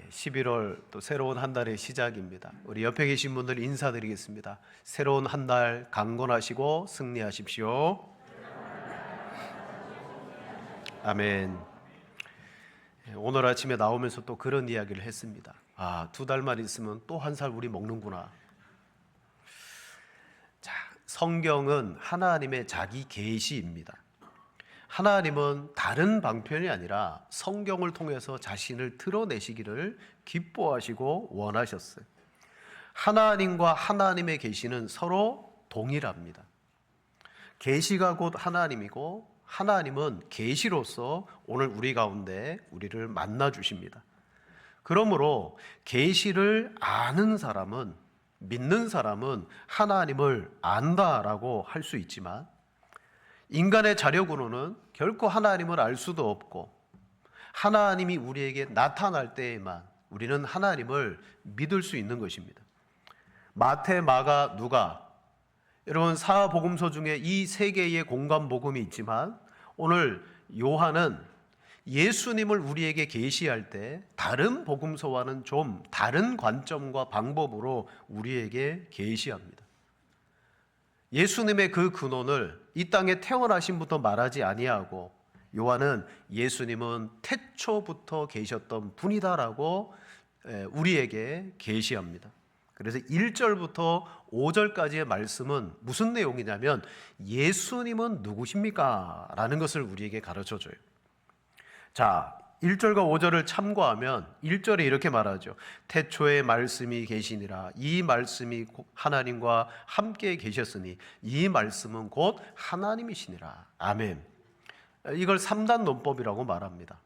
11월 또 새로운 한 달의 시작입니다. 우리 옆에 계신 분들 인사드리겠습니다. 새로운 한 달 강건하시고 승리하십시오. 아멘. 오늘 아침에 나오면서 또 그런 이야기를 했습니다. 2달만 있으면 또 한 살 우리 먹는구나. 자, 성경은 하나님의 자기 계시입니다. 하나님은 다른 방편이 아니라 성경을 통해서 자신을 드러내시기를 기뻐하시고 원하셨어요. 하나님과 하나님의 계시는 서로 동일합니다. 계시가 곧 하나님이고 하나님은 계시로서 오늘 우리 가운데 우리를 만나 주십니다. 그러므로 계시를 아는 사람은, 믿는 사람은 하나님을 안다라고 할 수 있지만, 인간의 자력으로는 결코 하나님을 알 수도 없고, 하나님이 우리에게 나타날 때에만 우리는 하나님을 믿을 수 있는 것입니다. 마태, 마가, 누가, 여러분 사복음서 중에 이 세 개의 공간 복음이 있지만, 오늘 요한은 예수님을 우리에게 계시할 때 다른 복음서와는 좀 다른 관점과 방법으로 우리에게 계시합니다. 예수님의 그 근원을 이 땅에 태어나심부터 말하지 아니하고, 요한은 예수님은 태초부터 계셨던 분이다라고 우리에게 계시합니다. 그래서 1절부터 5절까지의 말씀은 무슨 내용이냐면 예수님은 누구십니까? 라는 것을 우리에게 가르쳐줘요. 자, 1절과 5절을 참고하면 1절에 이렇게 말하죠. 태초에 말씀이 계시니라. 이 말씀이 하나님과 함께 계셨으니 이 말씀은 곧 하나님이시니라. 아멘. 이걸 3단 논법이라고 말합니다.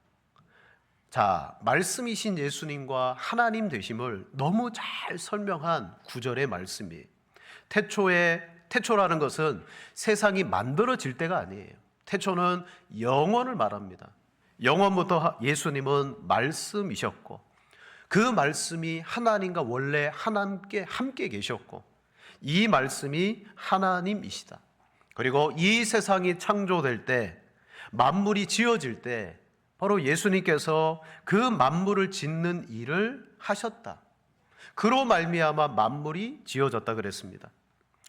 자, 말씀이신 예수님과 하나님 되심을 너무 잘 설명한 9절의 말씀이에요. 태초라는 것은 세상이 만들어질 때가 아니에요. 태초는 영원을 말합니다. 영원부터 예수님은 말씀이셨고, 그 말씀이 하나님과 원래 함께 계셨고, 이 말씀이 하나님이시다. 그리고 이 세상이 창조될 때, 만물이 지어질 때 바로 예수님께서 그 만물을 짓는 일을 하셨다. 그로 말미암아 만물이 지어졌다 그랬습니다.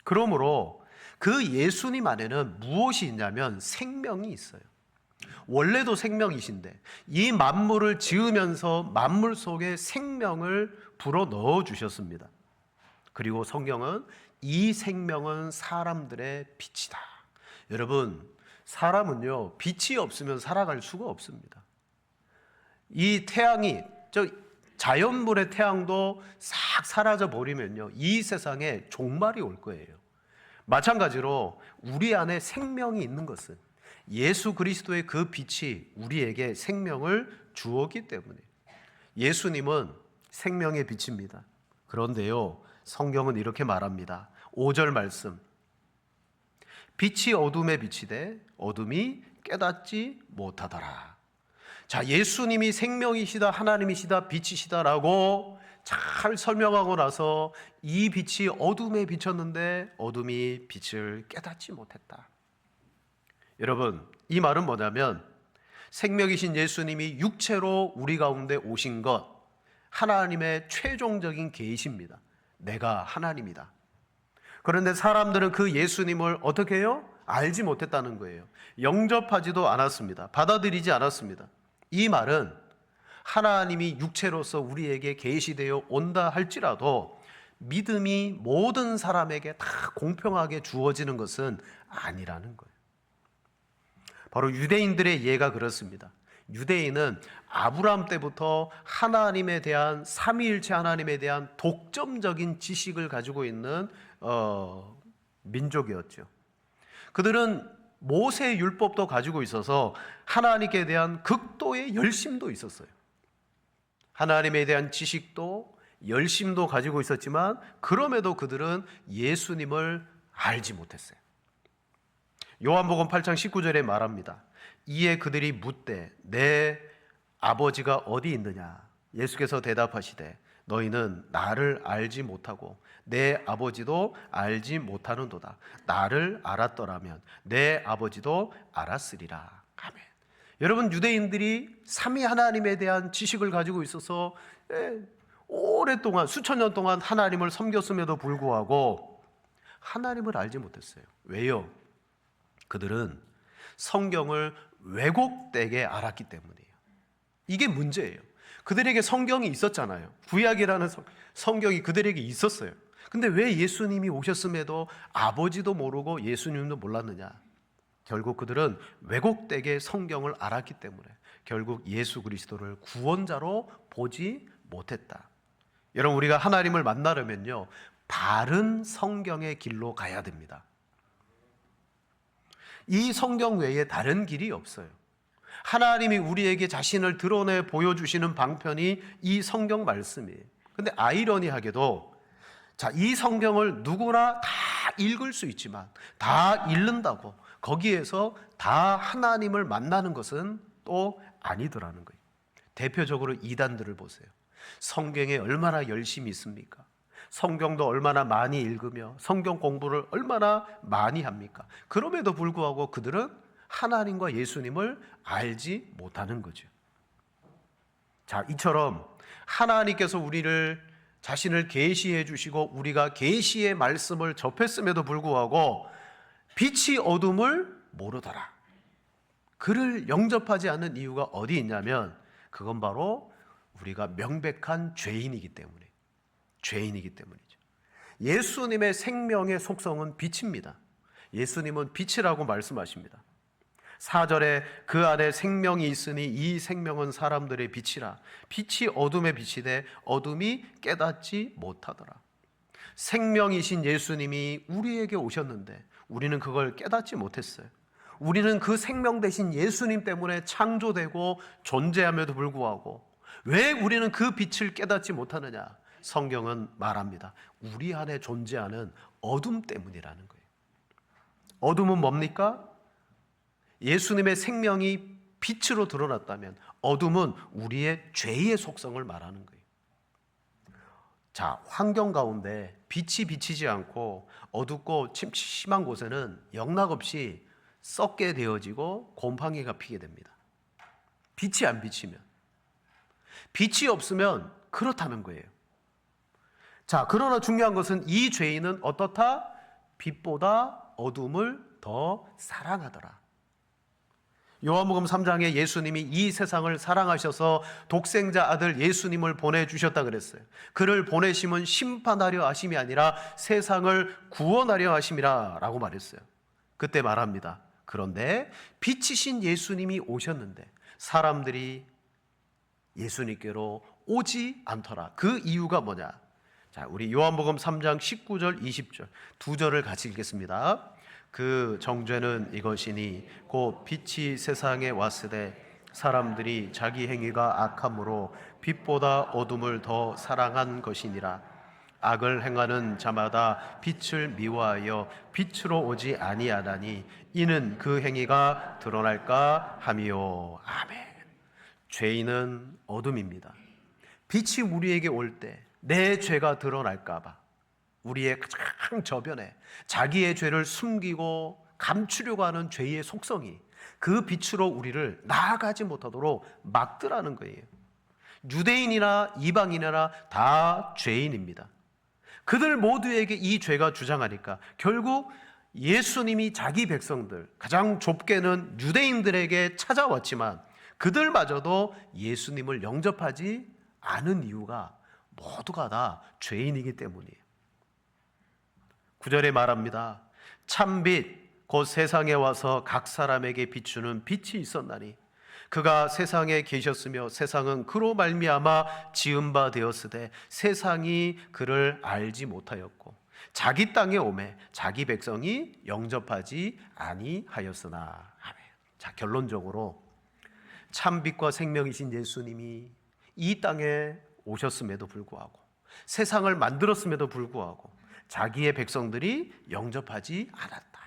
그러므로 그 예수님 안에는 무엇이 있냐면 생명이 있어요. 원래도 생명이신데 이 만물을 지으면서 만물 속에 생명을 불어 넣어 주셨습니다. 그리고 성경은 이 생명은 사람들의 빛이다. 여러분, 사람은요, 빛이 없으면 살아갈 수가 없습니다. 이 태양이, 자연물의 태양도 싹 사라져 버리면요, 이 세상에 종말이 올 거예요. 마찬가지로 우리 안에 생명이 있는 것은 예수 그리스도의 그 빛이 우리에게 생명을 주었기 때문에, 예수님은 생명의 빛입니다. 그런데요, 성경은 이렇게 말합니다. 5절 말씀, 빛이 어둠에 비치되 어둠이 깨닫지 못하더라. 자, 예수님이 생명이시다, 하나님이시다, 빛이시다라고 잘 설명하고 나서 이 빛이 어둠에 비쳤는데 어둠이 빛을 깨닫지 못했다. 여러분, 이 말은 뭐냐면 생명이신 예수님이 육체로 우리 가운데 오신 것, 하나님의 최종적인 계시입니다. 내가 하나님이다. 그런데 사람들은 그 예수님을 어떻게 해요? 알지 못했다는 거예요. 영접하지도 않았습니다. 받아들이지 않았습니다. 이 말은 하나님이 육체로서 우리에게 계시되어 온다 할지라도 믿음이 모든 사람에게 다 공평하게 주어지는 것은 아니라는 거예요. 바로 유대인들의 예가 그렇습니다. 유대인은 아브라함 때부터 하나님에 대한, 삼위일체 하나님에 대한 독점적인 지식을 가지고 있는 민족이었죠. 그들은 모세의 율법도 가지고 있어서 하나님께 대한 극도의 열심도 있었어요. 하나님에 대한 지식도 열심도 가지고 있었지만 그럼에도 그들은 예수님을 알지 못했어요. 요한복음 8장 19절에 말합니다. 이에 그들이 묻되 내 아버지가 어디 있느냐? 예수께서 대답하시되 너희는 나를 알지 못하고 내 아버지도 알지 못하는도다. 나를 알았더라면 내 아버지도 알았으리라. 아멘. 여러분, 유대인들이 삼위 하나님에 대한 지식을 가지고 있어서 오랫동안 수천 년 동안 하나님을 섬겼음에도 불구하고 하나님을 알지 못했어요. 왜요? 그들은 성경을 왜곡되게 알았기 때문이에요. 이게 문제예요. 그들에게 성경이 있었잖아요. 구약이라는 성경이 그들에게 있었어요. 근데 왜 예수님이 오셨음에도 아버지도 모르고 예수님도 몰랐느냐? 결국 그들은 왜곡되게 성경을 알았기 때문에 결국 예수 그리스도를 구원자로 보지 못했다. 여러분, 우리가 하나님을 만나려면요, 바른 성경의 길로 가야 됩니다. 이 성경 외에 다른 길이 없어요. 하나님이 우리에게 자신을 드러내 보여주시는 방편이 이 성경 말씀이에요. 근데 아이러니하게도 이 성경을 누구나 다 읽을 수 있지만 다 읽는다고 거기에서 다 하나님을 만나는 것은 또 아니더라는 거예요. 대표적으로 이단들을 보세요. 성경에 얼마나 열심히 있습니까? 성경도 얼마나 많이 읽으며 성경 공부를 얼마나 많이 합니까? 그럼에도 불구하고 그들은 하나님과 예수님을 알지 못하는 거죠. 이처럼 하나님께서 자신을 계시해 주시고 우리가 계시의 말씀을 접했음에도 불구하고 빛이 어둠을 모르더라. 그를 영접하지 않는 이유가 어디 있냐면 그건 바로 우리가 명백한 죄인이기 때문이죠. 예수님의 생명의 속성은 빛입니다. 예수님은 빛이라고 말씀하십니다. 4절에 그 안에 생명이 있으니 이 생명은 사람들의 빛이라. 빛이 어둠의 빛이 돼 어둠이 깨닫지 못하더라. 생명이신 예수님이 우리에게 오셨는데 우리는 그걸 깨닫지 못했어요. 우리는 그 생명 되신 예수님 때문에 창조되고 존재함에도 불구하고 왜 우리는 그 빛을 깨닫지 못하느냐? 성경은 말합니다. 우리 안에 존재하는 어둠 때문이라는 거예요. 어둠은 뭡니까? 예수님의 생명이 빛으로 드러났다면 어둠은 우리의 죄의 속성을 말하는 거예요. 환경 가운데 빛이 비치지 않고 어둡고 침침한 곳에는 영락없이 썩게 되어지고 곰팡이가 피게 됩니다. 빛이 안 비치면, 빛이 없으면 그렇다는 거예요. 그러나 중요한 것은 이 죄인은 어떻다? 빛보다 어둠을 더 사랑하더라. 요한복음 3장에 예수님이 이 세상을 사랑하셔서 독생자 아들 예수님을 보내주셨다 그랬어요. 그를 보내심은 심판하려 하심이 아니라 세상을 구원하려 하심이라 라고 말했어요. 그때 말합니다. 그런데 빛이신 예수님이 오셨는데 사람들이 예수님께로 오지 않더라. 그 이유가 뭐냐? 우리 요한복음 3장 19절 20절 두 절을 같이 읽겠습니다. 그 정죄는 이것이니 곧 빛이 세상에 왔으되 사람들이 자기 행위가 악함으로 빛보다 어둠을 더 사랑한 것이니라. 악을 행하는 자마다 빛을 미워하여 빛으로 오지 아니하나니 이는 그 행위가 드러날까 함이요. 아멘. 죄인은 어둠입니다. 빛이 우리에게 올 때 내 죄가 드러날까 봐 우리의 가장 저변에 자기의 죄를 숨기고 감추려고 하는 죄의 속성이 그 빛으로 우리를 나아가지 못하도록 막더라는 거예요. 유대인이나 이방인이나 다 죄인입니다. 그들 모두에게 이 죄가 주장하니까 결국 예수님이 자기 백성들, 가장 좁게는 유대인들에게 찾아왔지만 그들마저도 예수님을 영접하지 않은 이유가 모두가 다 죄인이기 때문이에요. 9절에 말합니다. 참빛 곧 세상에 와서 각 사람에게 비추는 빛이 있었나니 그가 세상에 계셨으며 세상은 그로 말미암아 지은 바 되었으되 세상이 그를 알지 못하였고 자기 땅에 오매 자기 백성이 영접하지 아니하였으나. 아멘. 결론적으로 참빛과 생명이신 예수님이 이 땅에 오셨음에도 불구하고 세상을 만들었음에도 불구하고 자기의 백성들이 영접하지 않았다.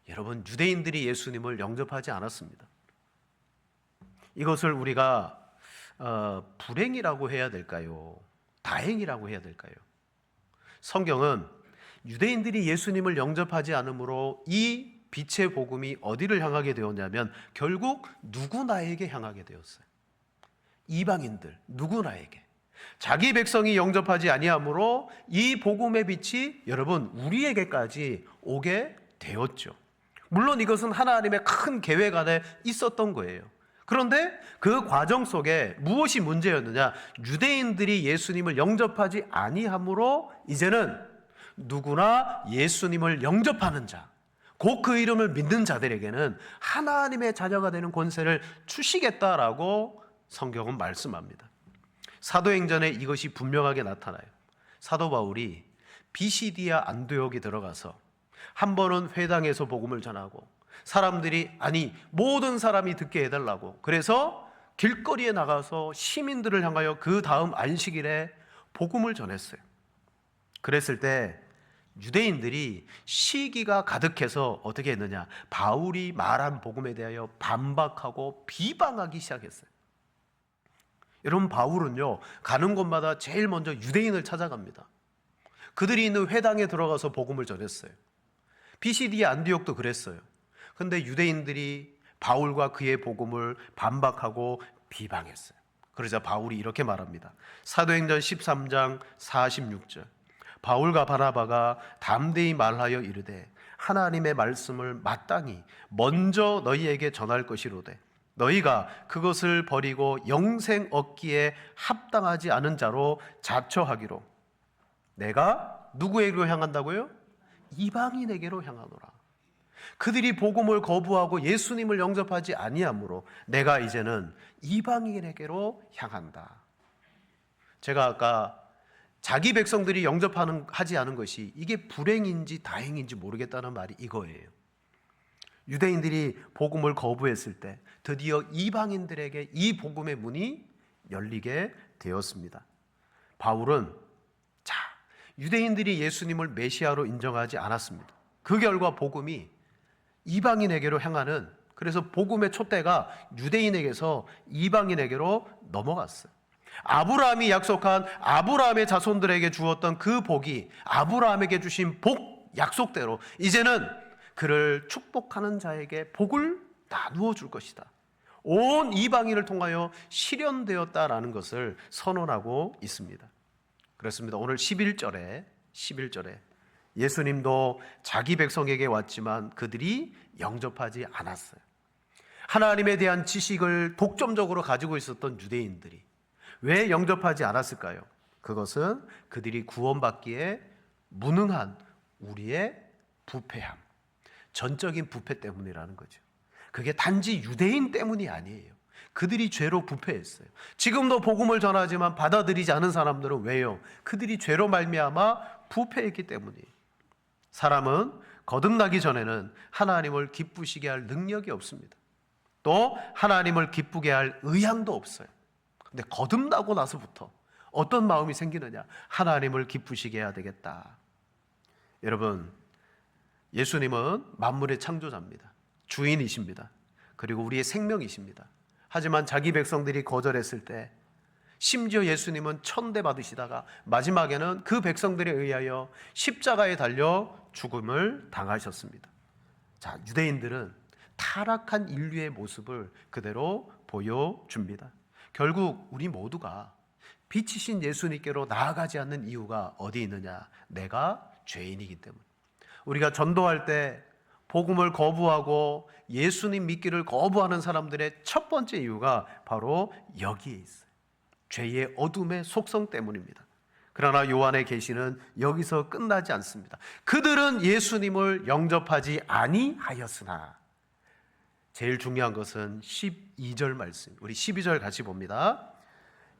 여러분, 유대인들이 예수님을 영접하지 않았습니다. 이것을 우리가 불행이라고 해야 될까요? 다행이라고 해야 될까요? 성경은 유대인들이 예수님을 영접하지 않으므로 이 빛의 복음이 어디를 향하게 되었냐면 결국 누구나에게 향하게 되었어요. 이방인들 누구나에게. 자기 백성이 영접하지 아니하므로 이 복음의 빛이 여러분 우리에게까지 오게 되었죠. 물론 이것은 하나님의 큰 계획 안에 있었던 거예요. 그런데 그 과정 속에 무엇이 문제였느냐? 유대인들이 예수님을 영접하지 아니하므로 이제는 누구나 예수님을 영접하는 자, 곧 그 이름을 믿는 자들에게는 하나님의 자녀가 되는 권세를 주시겠다라고 성경은 말씀합니다. 사도행전에 이것이 분명하게 나타나요. 사도 바울이 비시디아 안디옥에 들어가서 한 번은 회당에서 복음을 전하고 사람들이 모든 사람이 듣게 해달라고 그래서 길거리에 나가서 시민들을 향하여 그 다음 안식일에 복음을 전했어요. 그랬을 때 유대인들이 시기가 가득해서 어떻게 했느냐? 바울이 말한 복음에 대하여 반박하고 비방하기 시작했어요. 여러분, 바울은요 가는 곳마다 제일 먼저 유대인을 찾아갑니다. 그들이 있는 회당에 들어가서 복음을 전했어요. 비시디아 안디옥도 그랬어요. 근데 유대인들이 바울과 그의 복음을 반박하고 비방했어요. 그러자 바울이 이렇게 말합니다. 사도행전 13장 46절. 바울과 바나바가 담대히 말하여 이르되 하나님의 말씀을 마땅히 먼저 너희에게 전할 것이로되 너희가 그것을 버리고 영생 얻기에 합당하지 않은 자로 자처하기로 내가 누구에게로 향한다고요? 이방인에게로 향하노라. 그들이 복음을 거부하고 예수님을 영접하지 아니하므로 내가 이제는 이방인에게로 향한다. 제가 아까 자기 백성들이 영접하지 않은 것이 이게 불행인지 다행인지 모르겠다는 말이 이거예요. 유대인들이 복음을 거부했을 때 드디어 이방인들에게 이 복음의 문이 열리게 되었습니다. 바울은 유대인들이 예수님을 메시아로 인정하지 않았습니다. 그 결과 복음이 이방인에게로 향하는, 그래서 복음의 촛대가 유대인에게서 이방인에게로 넘어갔어요. 아브라함이 약속한 아브라함의 자손들에게 주었던 그 복이 아브라함에게 주신 복 약속대로 이제는 그를 축복하는 자에게 복을 나누어 줄 것이다. 온 이방인을 통하여 실현되었다라는 것을 선언하고 있습니다. 그렇습니다. 오늘 11절에 예수님도 자기 백성에게 왔지만 그들이 영접하지 않았어요. 하나님에 대한 지식을 독점적으로 가지고 있었던 유대인들이 왜 영접하지 않았을까요? 그것은 그들이 구원받기에 무능한 우리의 부패함, 전적인 부패 때문이라는 거죠. 그게 단지 유대인 때문이 아니에요. 그들이 죄로 부패했어요. 지금도 복음을 전하지만 받아들이지 않은 사람들은 왜요? 그들이 죄로 말미암아 부패했기 때문이에요. 사람은 거듭나기 전에는 하나님을 기쁘시게 할 능력이 없습니다. 또 하나님을 기쁘게 할 의향도 없어요. 근데 거듭나고 나서부터 어떤 마음이 생기느냐? 하나님을 기쁘시게 해야 되겠다. 여러분, 예수님은 만물의 창조자입니다. 주인이십니다. 그리고 우리의 생명이십니다. 하지만 자기 백성들이 거절했을 때 심지어 예수님은 천대 받으시다가 마지막에는 그 백성들에 의하여 십자가에 달려 죽음을 당하셨습니다. 자, 유대인들은 타락한 인류의 모습을 그대로 보여줍니다. 결국 우리 모두가 빛이신 예수님께로 나아가지 않는 이유가 어디 있느냐? 내가 죄인이기 때문에. 우리가 전도할 때 복음을 거부하고 예수님 믿기를 거부하는 사람들의 첫 번째 이유가 바로 여기에 있어요. 죄의 어둠의 속성 때문입니다. 그러나 요한의 계시는 여기서 끝나지 않습니다. 그들은 예수님을 영접하지 아니하였으나, 제일 중요한 것은 12절 말씀, 우리 12절 같이 봅니다.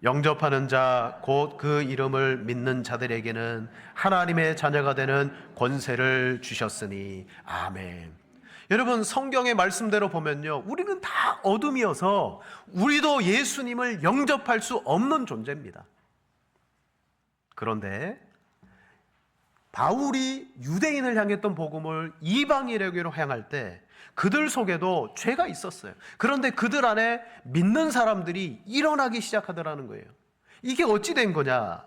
영접하는 자 곧 그 이름을 믿는 자들에게는 하나님의 자녀가 되는 권세를 주셨으니 아멘. 여러분, 성경의 말씀대로 보면요, 우리는 다 어둠이어서 우리도 예수님을 영접할 수 없는 존재입니다. 그런데 바울이 유대인을 향했던 복음을 이방인에게로 향할 때 그들 속에도 죄가 있었어요. 그런데 그들 안에 믿는 사람들이 일어나기 시작하더라는 거예요. 이게 어찌 된 거냐?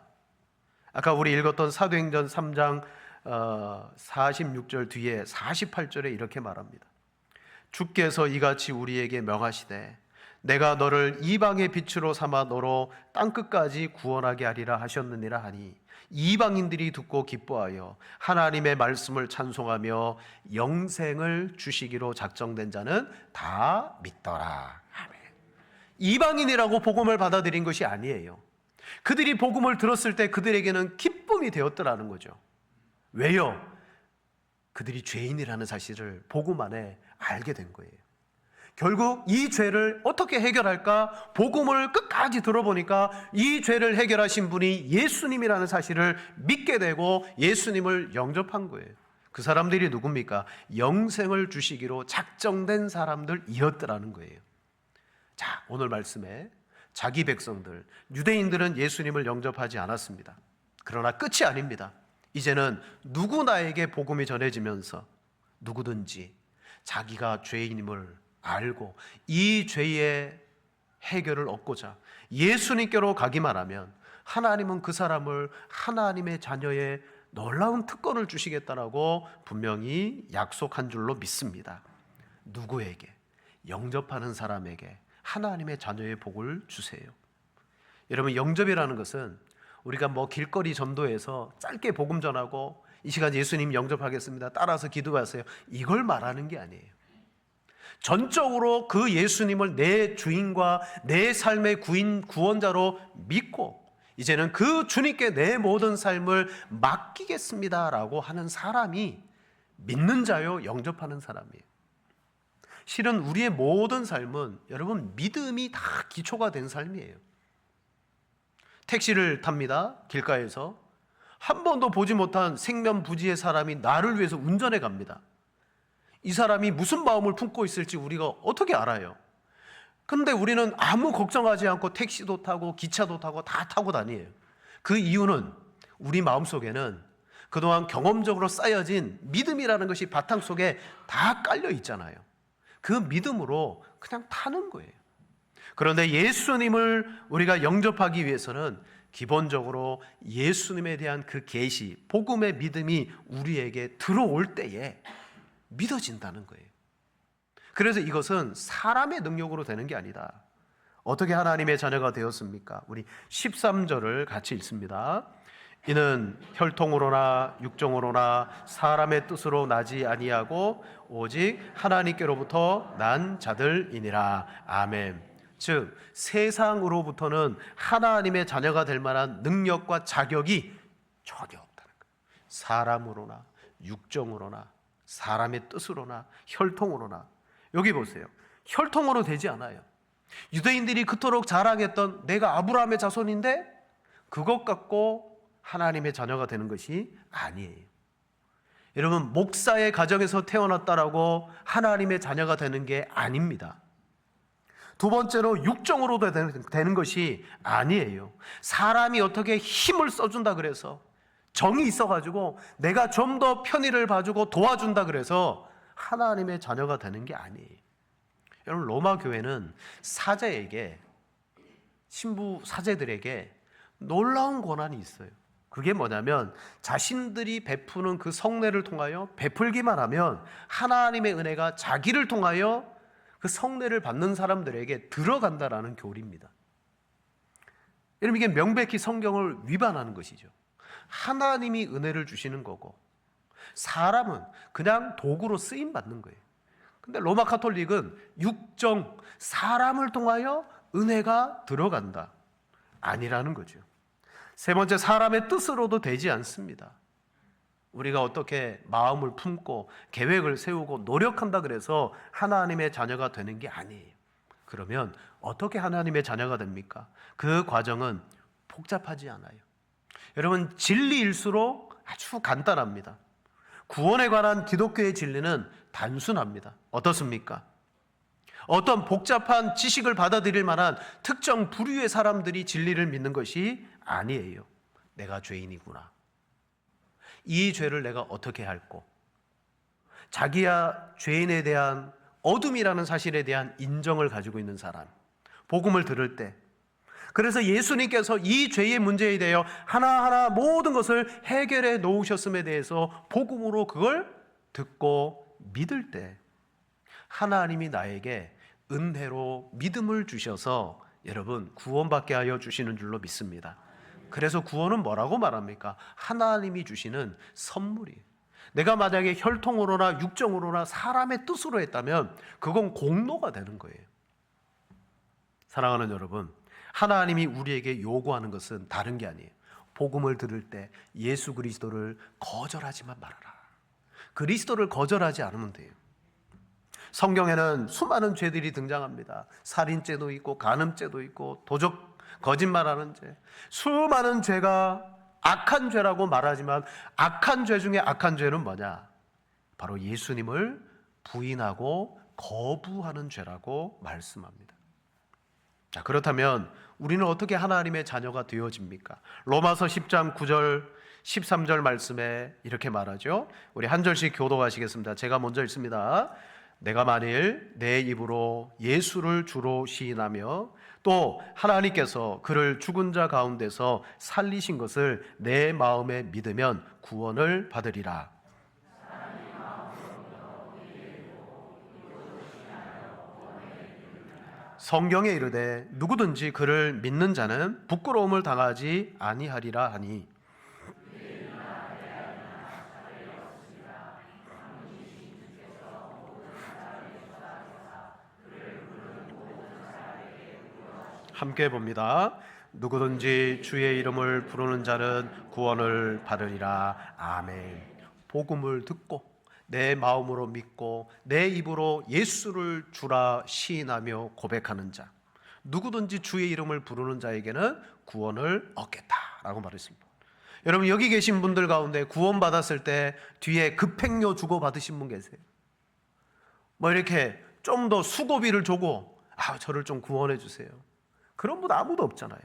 아까 우리 읽었던 사도행전 3장 46절 뒤에 48절에 이렇게 말합니다. 주께서 이같이 우리에게 명하시되 내가 너를 이방의 빛으로 삼아 너로 땅끝까지 구원하게 하리라 하셨느니라 하니 이방인들이 듣고 기뻐하여 하나님의 말씀을 찬송하며 영생을 주시기로 작정된 자는 다 믿더라. 아멘. 이방인이라고 복음을 받아들인 것이 아니에요. 그들이 복음을 들었을 때 그들에게는 기쁨이 되었더라는 거죠. 왜요? 그들이 죄인이라는 사실을 복음 안에 알게 된 거예요. 결국 이 죄를 어떻게 해결할까? 복음을 끝까지 들어보니까 이 죄를 해결하신 분이 예수님이라는 사실을 믿게 되고 예수님을 영접한 거예요. 그 사람들이 누굽니까? 영생을 주시기로 작정된 사람들이었더라는 거예요. 자, 오늘 말씀에 자기 백성들, 유대인들은 예수님을 영접하지 않았습니다. 그러나 끝이 아닙니다. 이제는 누구나에게 복음이 전해지면서 누구든지 자기가 죄인임을 알고 이 죄의 해결을 얻고자 예수님께로 가기만 하면 하나님은 그 사람을 하나님의 자녀의 놀라운 특권을 주시겠다라고 분명히 약속한 줄로 믿습니다. 누구에게? 영접하는 사람에게 하나님의 자녀의 복을 주세요. 여러분, 영접이라는 것은 우리가 길거리 전도에서 짧게 복음 전하고 이 시간 예수님 영접하겠습니다, 따라서 기도하세요, 이걸 말하는 게 아니에요. 전적으로 그 예수님을 내 주인과 내 삶의 구원자로 믿고 이제는 그 주님께 내 모든 삶을 맡기겠습니다라고 하는 사람이 믿는 자요, 영접하는 사람이에요. 실은 우리의 모든 삶은 여러분 믿음이 다 기초가 된 삶이에요. 택시를 탑니다. 길가에서 한 번도 보지 못한 생면부지의 사람이 나를 위해서 운전해 갑니다. 이 사람이 무슨 마음을 품고 있을지 우리가 어떻게 알아요? 그런데 우리는 아무 걱정하지 않고 택시도 타고 기차도 타고 다 타고 다녀요. 그 이유는 우리 마음속에는 그동안 경험적으로 쌓여진 믿음이라는 것이 바탕 속에 다 깔려 있잖아요. 그 믿음으로 그냥 타는 거예요. 그런데 예수님을 우리가 영접하기 위해서는 기본적으로 예수님에 대한 그 계시, 복음의 믿음이 우리에게 들어올 때에 믿어진다는 거예요. 그래서 이것은 사람의 능력으로 되는 게 아니다. 어떻게 하나님의 자녀가 되었습니까? 우리 13절을 같이 읽습니다. 이는 혈통으로나 육정으로나 사람의 뜻으로 나지 아니하고 오직 하나님께로부터 난 자들이니라. 아멘. 즉 세상으로부터는 하나님의 자녀가 될 만한 능력과 자격이 전혀 없다는 거예요. 사람으로나 육정으로나 사람의 뜻으로나 혈통으로나. 여기 보세요. 혈통으로 되지 않아요. 유대인들이 그토록 자랑했던 내가 아브라함의 자손인데 그것 갖고 하나님의 자녀가 되는 것이 아니에요. 여러분, 목사의 가정에서 태어났다라고 하나님의 자녀가 되는 게 아닙니다. 두 번째로 육정으로 되는 것이 아니에요. 사람이 어떻게 힘을 써준다 그래서 정이 있어가지고 내가 좀 더 편의를 봐주고 도와준다 그래서 하나님의 자녀가 되는 게 아니에요. 여러분, 로마 교회는 사제에게, 신부 사제들에게 놀라운 권한이 있어요. 그게 뭐냐면 자신들이 베푸는 그 성례를 통하여 베풀기만 하면 하나님의 은혜가 자기를 통하여 그 성례를 받는 사람들에게 들어간다라는 교리입니다. 여러분, 이게 명백히 성경을 위반하는 것이죠. 하나님이 은혜를 주시는 거고 사람은 그냥 도구로 쓰임 받는 거예요. 근데 로마 가톨릭은 육정, 사람을 통하여 은혜가 들어간다, 아니라는 거죠. 세 번째, 사람의 뜻으로도 되지 않습니다. 우리가 어떻게 마음을 품고 계획을 세우고 노력한다 그래서 하나님의 자녀가 되는 게 아니에요. 그러면 어떻게 하나님의 자녀가 됩니까? 그 과정은 복잡하지 않아요. 여러분, 진리일수록 아주 간단합니다. 구원에 관한 기독교의 진리는 단순합니다. 어떻습니까? 어떤 복잡한 지식을 받아들일 만한 특정 부류의 사람들이 진리를 믿는 것이 아니에요. 내가 죄인이구나, 이 죄를 내가 어떻게 할꼬, 자기야 죄인에 대한 어둠이라는 사실에 대한 인정을 가지고 있는 사람, 복음을 들을 때 그래서 예수님께서 이 죄의 문제에 대하여 하나하나 모든 것을 해결해 놓으셨음에 대해서 복음으로 그걸 듣고 믿을 때 하나님이 나에게 은혜로 믿음을 주셔서 여러분 구원받게 하여 주시는 줄로 믿습니다. 그래서 구원은 뭐라고 말합니까? 하나님이 주시는 선물이에요. 내가 만약에 혈통으로나 육정으로나 사람의 뜻으로 했다면 그건 공로가 되는 거예요. 사랑하는 여러분, 하나님이 우리에게 요구하는 것은 다른 게 아니에요. 복음을 들을 때 예수 그리스도를 거절하지만 말아라. 그리스도를 거절하지 않으면 돼요. 성경에는 수많은 죄들이 등장합니다. 살인죄도 있고 간음죄도 있고 도적 거짓말하는 죄, 수많은 죄가 악한 죄라고 말하지만 악한 죄 중에 악한 죄는 뭐냐? 바로 예수님을 부인하고 거부하는 죄라고 말씀합니다. 자, 그렇다면 우리는 어떻게 하나님의 자녀가 되어집니까? 로마서 10장 9절 13절 말씀에 이렇게 말하죠. 우리 한 절씩 교독하시겠습니다. 제가 먼저 읽습니다. 내가 만일 내 입으로 예수를 주로 시인하며 또 하나님께서 그를 죽은 자 가운데서 살리신 것을 내 마음에 믿으면 구원을 받으리라. 성경에 이르되 누구든지 그를 믿는 자는 부끄러움을 당하지 아니하리라 하니, 함께 봅니다. 누구든지 주의 이름을 부르는 자는 구원을 받으리라. 아멘. 복음을 듣고 내 마음으로 믿고 내 입으로 예수를 주라 시인하며 고백하는 자, 누구든지 주의 이름을 부르는 자에게는 구원을 얻겠다라고 말했습니다. 여러분, 여기 계신 분들 가운데 구원받았을 때 뒤에 급행료 주고 받으신 분 계세요? 뭐 이렇게 좀 더 수고비를 주고 저를 좀 구원해 주세요. 그런 분 아무도 없잖아요.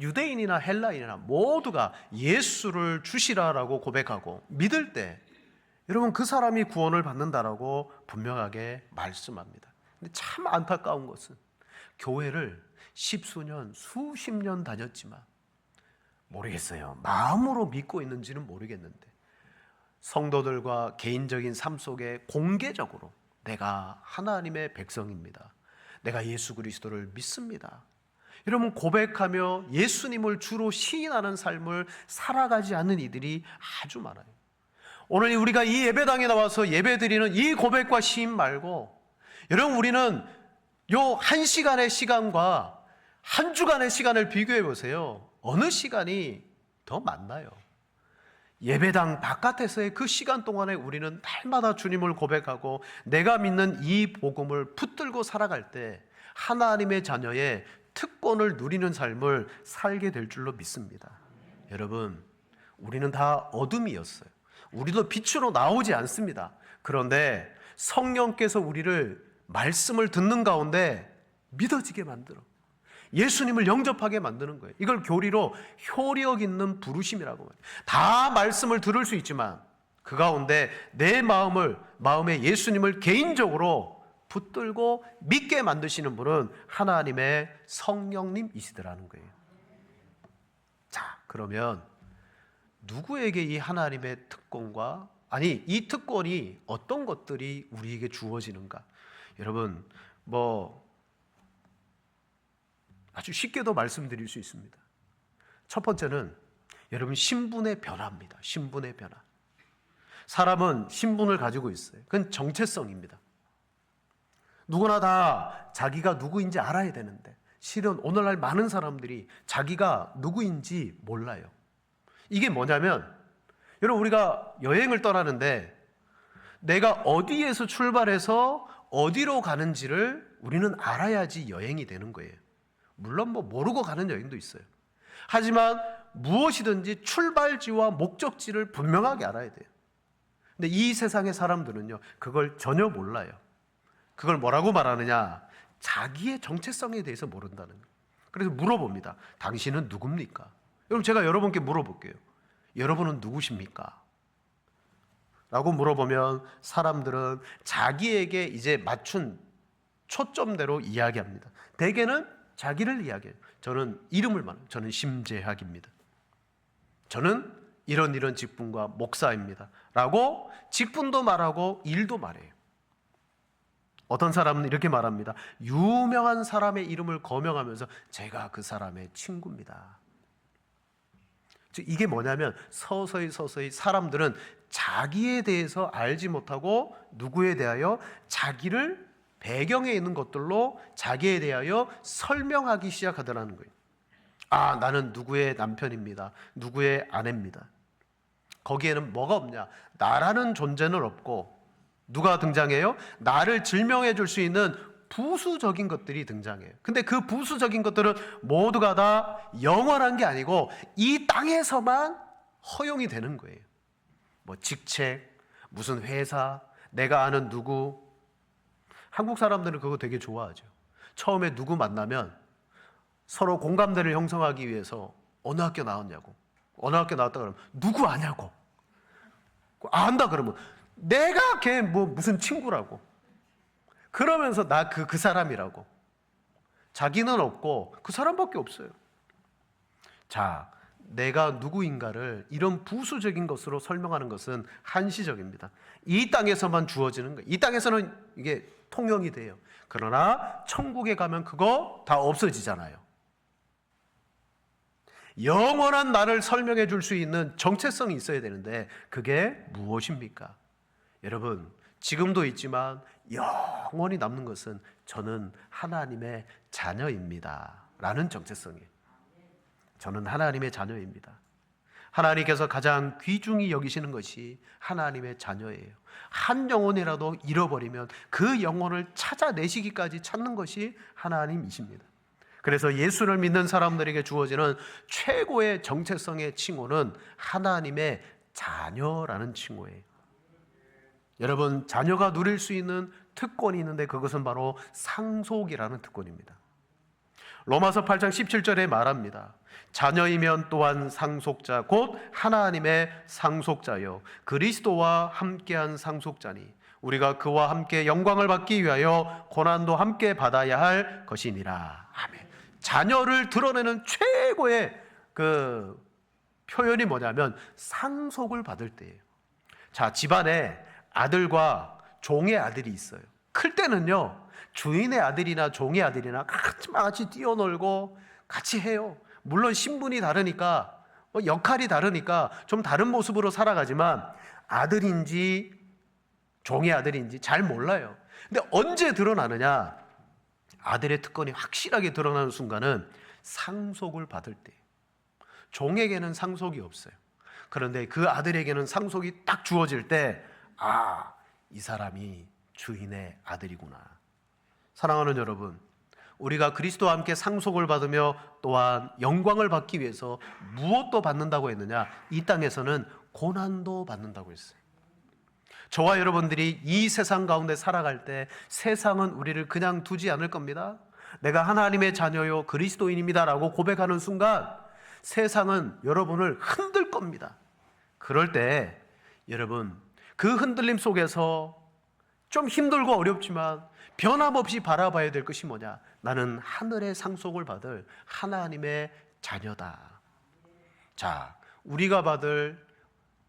유대인이나 헬라인이나 모두가 예수를 주시라라고 고백하고 믿을 때 여러분 그 사람이 구원을 받는다라고 분명하게 말씀합니다. 근데 참 안타까운 것은 교회를 십수년 수십 년 다녔지만 모르겠어요. 마음으로 믿고 있는지는 모르겠는데 성도들과 개인적인 삶 속에 공개적으로 내가 하나님의 백성입니다. 내가 예수 그리스도를 믿습니다. 여러분 고백하며 예수님을 주로 시인하는 삶을 살아가지 않는 이들이 아주 많아요. 오늘 우리가 이 예배당에 나와서 예배드리는 이 고백과 시인 말고 여러분 우리는 요 한 시간의 시간과 한 주간의 시간을 비교해 보세요. 어느 시간이 더 많나요? 예배당 바깥에서의 그 시간 동안에 우리는 날마다 주님을 고백하고 내가 믿는 이 복음을 붙들고 살아갈 때 하나님의 자녀의 특권을 누리는 삶을 살게 될 줄로 믿습니다. 여러분, 우리는 다 어둠이었어요. 우리도 빛으로 나오지 않습니다. 그런데 성령께서 우리를 말씀을 듣는 가운데 믿어지게 만들어 예수님을 영접하게 만드는 거예요. 이걸 교리로 효력 있는 부르심이라고 해요. 다 말씀을 들을 수 있지만 그 가운데 내 마음에 예수님을 개인적으로 붙들고 믿게 만드시는 분은 하나님의 성령님이시더라는 거예요. 자, 그러면 누구에게 이 하나님의 특권과 이 특권이 어떤 것들이 우리에게 주어지는가? 여러분 아주 쉽게도 말씀드릴 수 있습니다. 첫 번째는 여러분 신분의 변화입니다. 신분의 변화. 사람은 신분을 가지고 있어요. 그건 정체성입니다. 누구나 다 자기가 누구인지 알아야 되는데 실은 오늘날 많은 사람들이 자기가 누구인지 몰라요. 이게 뭐냐면 여러분 우리가 여행을 떠나는데 내가 어디에서 출발해서 어디로 가는지를 우리는 알아야지 여행이 되는 거예요. 물론 모르고 가는 여행도 있어요. 하지만 무엇이든지 출발지와 목적지를 분명하게 알아야 돼요. 근데 이 세상의 사람들은요 그걸 전혀 몰라요. 그걸 뭐라고 말하느냐? 자기의 정체성에 대해서 모른다는 거예요. 그래서 물어봅니다. 당신은 누굽니까? 여러분 제가 여러분께 물어볼게요. 여러분은 누구십니까? 라고 물어보면 사람들은 자기에게 이제 맞춘 초점대로 이야기합니다. 대개는 자기를 이야기해요. 저는 이름을 말해요. 저는 심재학입니다. 저는 이런 직분과 목사입니다 라고 직분도 말하고 일도 말해요. 어떤 사람은 이렇게 말합니다. 유명한 사람의 이름을 거명하면서 제가 그 사람의 친구입니다. 즉 이게 뭐냐면 서서히 사람들은 자기에 대해서 알지 못하고 누구에 대하여 자기를 배경에 있는 것들로 자기에 대하여 설명하기 시작하더라는 거예요. 아, 나는 누구의 남편입니다. 누구의 아내입니다. 거기에는 뭐가 없냐? 나라는 존재는 없고 누가 등장해요? 나를 증명해 줄 수 있는 부수적인 것들이 등장해요. 근데 그 부수적인 것들은 모두가 다 영원한 게 아니고 이 땅에서만 허용이 되는 거예요. 뭐 직책, 무슨 회사, 내가 아는 누구. 한국 사람들은 그거 되게 좋아하죠. 처음에 누구 만나면 서로 공감대를 형성하기 위해서 어느 학교 나왔냐고, 어느 학교 나왔다 그러면 누구 아냐고, 안다 그러면 내가 걔 뭐 무슨 친구라고, 그러면서 나 그 사람이라고. 자기는 없고 그 사람밖에 없어요. 자, 내가 누구인가를 이런 부수적인 것으로 설명하는 것은 한시적입니다. 이 땅에서만 주어지는 거예요. 이 땅에서는 이게 통용이 돼요. 그러나 천국에 가면 그거 다 없어지잖아요. 영원한 나를 설명해 줄 수 있는 정체성이 있어야 되는데 그게 무엇입니까? 여러분, 지금도 있지만 영원히 남는 것은 저는 하나님의 자녀입니다 라는 정체성이에요. 저는 하나님의 자녀입니다. 하나님께서 가장 귀중히 여기시는 것이 하나님의 자녀예요. 한 영혼이라도 잃어버리면 그 영혼을 찾아내시기까지 찾는 것이 하나님이십니다. 그래서 예수를 믿는 사람들에게 주어지는 최고의 정체성의 칭호는 하나님의 자녀라는 칭호예요. 여러분, 자녀가 누릴 수 있는 특권이 있는데 그것은 바로 상속이라는 특권입니다. 로마서 8장 17절에 말합니다. 자녀이면 또한 상속자 곧 하나님의 상속자요 그리스도와 함께한 상속자니 우리가 그와 함께 영광을 받기 위하여 고난도 함께 받아야 할 것이니라. 아멘. 자녀를 드러내는 최고의 그 표현이 뭐냐면 상속을 받을 때예요. 자, 집안에 아들과 종의 아들이 있어요. 클 때는요, 주인의 아들이나 종의 아들이나 같이 뛰어놀고 같이 해요. 물론 신분이 다르니까, 역할이 다르니까 좀 다른 모습으로 살아가지만 아들인지 종의 아들인지 잘 몰라요. 근데 언제 드러나느냐? 아들의 특권이 확실하게 드러나는 순간은 상속을 받을 때. 종에게는 상속이 없어요. 그런데 그 아들에게는 상속이 딱 주어질 때, 아, 이 사람이 주인의 아들이구나. 사랑하는 여러분, 우리가 그리스도와 함께 상속을 받으며 또한 영광을 받기 위해서 무엇도 받는다고 했느냐? 이 땅에서는 고난도 받는다고 했어요. 저와 여러분들이 이 세상 가운데 살아갈 때 세상은 우리를 그냥 두지 않을 겁니다. 내가 하나님의 자녀요 그리스도인입니다 라고 고백하는 순간 세상은 여러분을 흔들 겁니다. 그럴 때 여러분, 그 흔들림 속에서 좀 힘들고 어렵지만 변함없이 바라봐야 될 것이 뭐냐? 나는 하늘의 상속을 받을 하나님의 자녀다. 자, 우리가 받을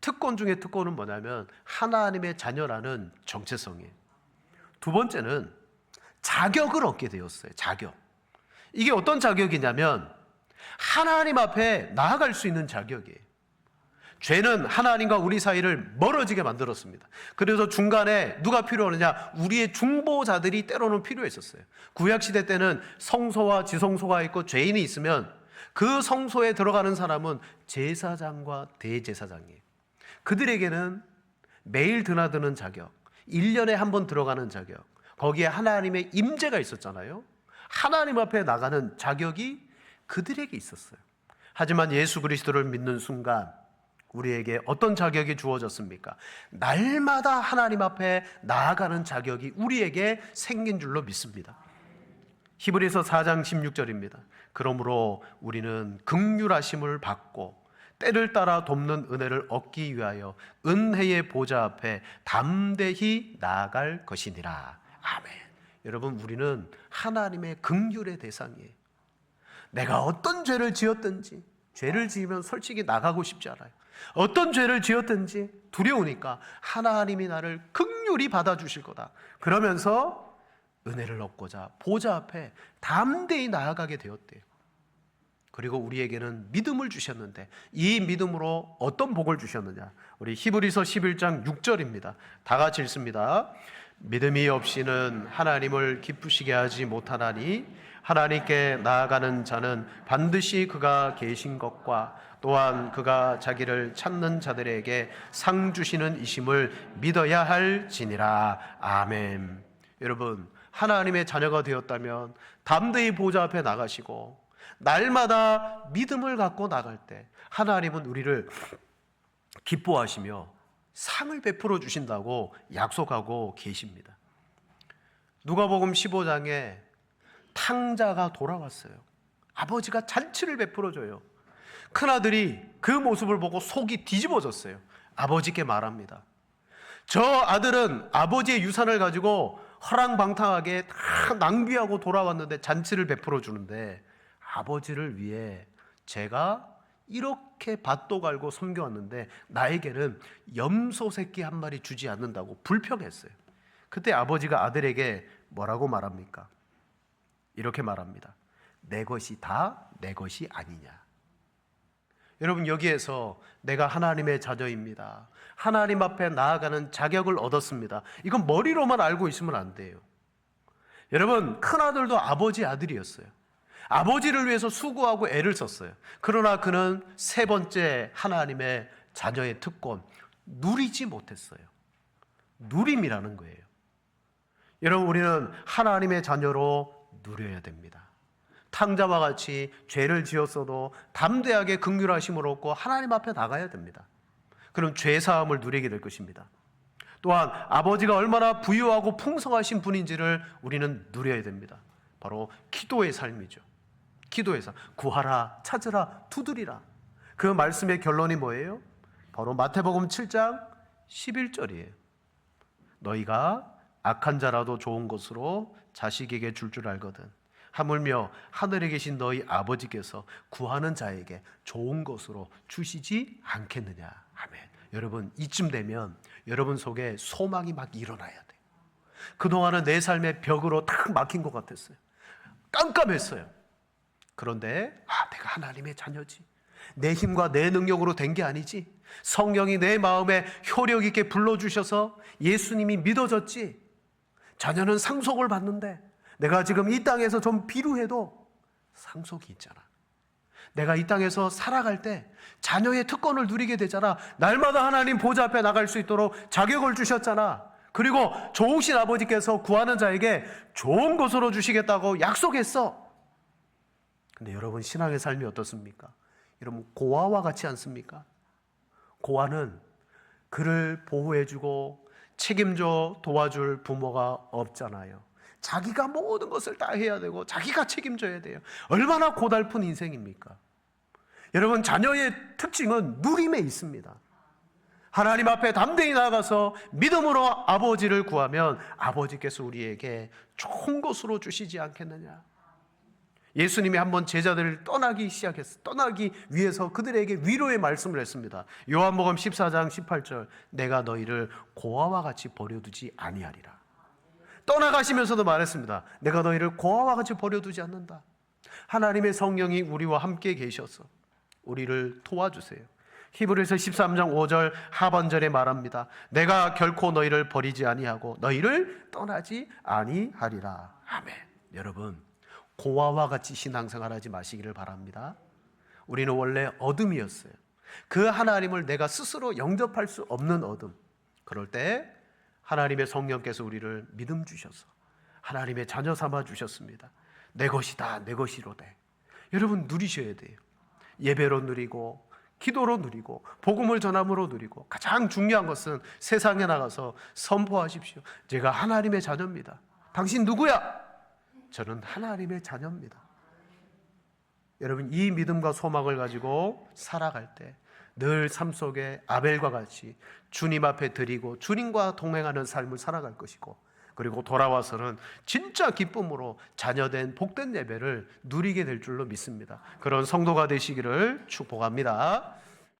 특권 중에 특권은 뭐냐면 하나님의 자녀라는 정체성이에요. 두 번째는 자격을 얻게 되었어요. 자격. 이게 어떤 자격이냐면 하나님 앞에 나아갈 수 있는 자격이에요. 죄는 하나님과 우리 사이를 멀어지게 만들었습니다. 그래서 중간에 누가 필요하느냐? 우리의 중보자들이 때로는 필요했었어요. 구약시대 때는 성소와 지성소가 있고 죄인이 있으면 그 성소에 들어가는 사람은 제사장과 대제사장이에요. 그들에게는 매일 드나드는 자격, 1년에 한 번 들어가는 자격, 거기에 하나님의 임재가 있었잖아요. 하나님 앞에 나가는 자격이 그들에게 있었어요. 하지만 예수 그리스도를 믿는 순간 우리에게 어떤 자격이 주어졌습니까? 날마다 하나님 앞에 나아가는 자격이 우리에게 생긴 줄로 믿습니다. 히브리서 4장 16절입니다. 그러므로 우리는 긍휼하심을 받고 때를 따라 돕는 은혜를 얻기 위하여 은혜의 보좌 앞에 담대히 나아갈 것이니라. 아멘. 여러분, 우리는 하나님의 긍휼의 대상이에요. 내가 어떤 죄를 지었든지, 죄를 지으면 솔직히 나가고 싶지 않아요. 어떤 죄를 지었든지 두려우니까 하나님이 나를 긍휼히 받아주실 거다. 그러면서 은혜를 얻고자 보좌 앞에 담대히 나아가게 되었대요. 그리고 우리에게는 믿음을 주셨는데 이 믿음으로 어떤 복을 주셨느냐? 우리 히브리서 11장 6절입니다. 다 같이 읽습니다. 믿음이 없이는 하나님을 기쁘시게 하지 못하나니 하나님께 나아가는 자는 반드시 그가 계신 것과 또한 그가 자기를 찾는 자들에게 상 주시는 이심을 믿어야 할지니라. 아멘. 여러분, 하나님의 자녀가 되었다면 담대히 보좌 앞에 나가시고 날마다 믿음을 갖고 나갈 때 하나님은 우리를 기뻐하시며 상을 베풀어 주신다고 약속하고 계십니다. 누가복음 15장에 탕자가 돌아왔어요. 아버지가 잔치를 베풀어 줘요. 큰아들이 그 모습을 보고 속이 뒤집어졌어요. 아버지께 말합니다. 저 아들은 아버지의 유산을 가지고 허랑방탕하게 다 낭비하고 돌아왔는데 잔치를 베풀어 주는데 아버지를 위해 제가 이렇게 밭도 갈고 섬겨왔는데 나에게는 염소 새끼 한 마리 주지 않는다고 불평했어요. 그때 아버지가 아들에게 뭐라고 말합니까? 이렇게 말합니다. 내 것이 다 내 것이 아니냐. 여러분, 여기에서 내가 하나님의 자녀입니다, 하나님 앞에 나아가는 자격을 얻었습니다, 이건 머리로만 알고 있으면 안 돼요. 여러분, 큰아들도 아버지 아들이었어요. 아버지를 위해서 수고하고 애를 썼어요. 그러나 그는 세 번째 하나님의 자녀의 특권 누리지 못했어요. 누림이라는 거예요. 여러분, 우리는 하나님의 자녀로 누려야 됩니다. 탕자와 같이 죄를 지었어도 담대하게 긍휼하심을 얻고 하나님 앞에 나가야 됩니다. 그럼 죄사함을 누리게 될 것입니다. 또한 아버지가 얼마나 부유하고 풍성하신 분인지를 우리는 누려야 됩니다. 바로 기도의 삶이죠. 기도의 삶. 구하라, 찾으라, 두드리라. 그 말씀의 결론이 뭐예요? 바로 마태복음 7장 11절이에요. 너희가 악한 자라도 좋은 것으로 자식에게 줄 알거든 하물며 하늘에 계신 너희 아버지께서 구하는 자에게 좋은 것으로 주시지 않겠느냐. 아멘. 여러분, 이쯤 되면 여러분 속에 소망이 막 일어나야 돼요. 그동안은 내 삶의 벽으로 탁 막힌 것 같았어요. 깜깜했어요. 그런데 내가 하나님의 자녀지, 내 힘과 내 능력으로 된 게 아니지, 성령이 내 마음에 효력 있게 불러주셔서 예수님이 믿어졌지, 자녀는 상속을 받는데 내가 지금 이 땅에서 좀 비루해도 상속이 있잖아. 내가 이 땅에서 살아갈 때 자녀의 특권을 누리게 되잖아. 날마다 하나님 보좌 앞에 나갈 수 있도록 자격을 주셨잖아. 그리고 좋으신 아버지께서 구하는 자에게 좋은 것으로 주시겠다고 약속했어. 근데 여러분, 신앙의 삶이 어떻습니까? 여러분, 고아와 같지 않습니까? 고아는 그를 보호해주고 책임져 도와줄 부모가 없잖아요. 자기가 모든 것을 다 해야 되고 자기가 책임져야 돼요. 얼마나 고달픈 인생입니까? 여러분, 자녀의 특징은 누림에 있습니다. 하나님 앞에 담대히 나가서 믿음으로 아버지를 구하면 아버지께서 우리에게 좋은 것으로 주시지 않겠느냐. 예수님이 한번 제자들을 떠나기 위해서 그들에게 위로의 말씀을 했습니다. 요한복음 14장 18절, 내가 너희를 고아와 같이 버려두지 아니하리라. 떠나가시면서도 말했습니다. 내가 너희를 고아와 같이 버려두지 않는다. 하나님의 성령이 우리와 함께 계셔서 우리를 도와주세요. 히브리서 13장 5절 하반절에 말합니다. 내가 결코 너희를 버리지 아니하고 너희를 떠나지 아니하리라. 아멘. 여러분, 고아와 같이 신앙생활하지 마시기를 바랍니다. 우리는 원래 어둠이었어요. 그 하나님을 내가 스스로 영접할 수 없는 어둠. 그럴 때 하나님의 성령께서 우리를 믿음 주셔서 하나님의 자녀 삼아 주셨습니다. 내 것이다, 내 것이로되. 여러분, 누리셔야 돼요. 예배로 누리고 기도로 누리고 복음을 전함으로 누리고, 가장 중요한 것은 세상에 나가서 선포하십시오. 제가 하나님의 자녀입니다. 당신 누구야? 저는 하나님의 자녀입니다. 여러분, 이 믿음과 소망을 가지고 살아갈 때 늘 삶 속에 아벨과 같이 주님 앞에 드리고 주님과 동행하는 삶을 살아갈 것이고, 그리고 돌아와서는 진짜 기쁨으로 자녀된 복된 예배를 누리게 될 줄로 믿습니다. 그런 성도가 되시기를 축복합니다.